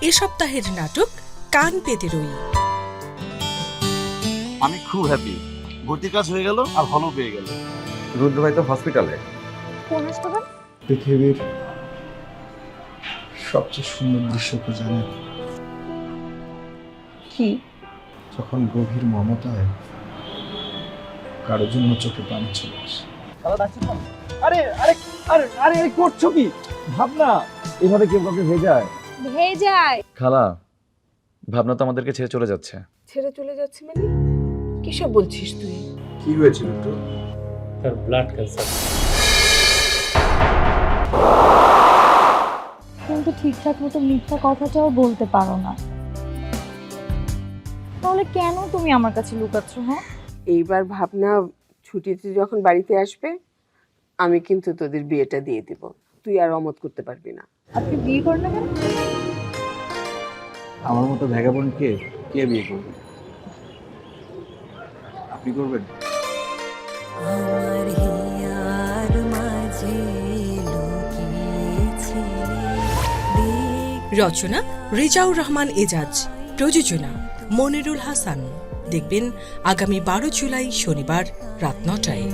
এ সপ্তাহের নাটক কান পেতে রই। আমি খুব হ্যাপি, ভর্তির কাজ হয়ে গেল আর হলও পেয়ে গেল। রুদ্র ভাই তো হসপিটালে। কোন হাসপাতাল? পৃথিবীর সবচেয়ে সুন্দর দৃশ্য কি জানেন? কি? যখন গভীর মমতায় কারোর জন্য চোখে পানি চলে আসে। আরে আরে আরে আরে আরে করছো কি? ভাবনা এভাবে কেউ কাউকে ভেজায়? ভেজায়। খালা, ভাবনা তো আমাদেরকে ছেড়ে চলে যাচ্ছে। ছেড়ে চলে যাচ্ছে মানে কি সব বলছিস তুই? কি হয়েছিল একটু? তার ব্লাড ক্যান্সার। কিন্তু ঠিকঠাক মতো মিথ্যা কথাটাও বলতে পারো না, তাহলে কেন তুমি আমার কাছে লুকাচ্ছ? হ্যাঁ, এইবার ভাবনা ছুটিতে যখন বাড়িতে আসবে আমি কিন্তু তোদের বিয়েটা দিয়ে দিব, তুই আর অমত করতে পারবি না। আপনি বিয়ে করেন না কেন? আমার মতো ভ্যাগাবন্ডকে কে বিয়ে করবে? আপনি করবেন? রচনা রিজাউর রহমান এজাজ, প্রযোজনা মনিরুল হাসান। দেখবেন আগামী 12 জুলাই শনিবার রাত 9টায়।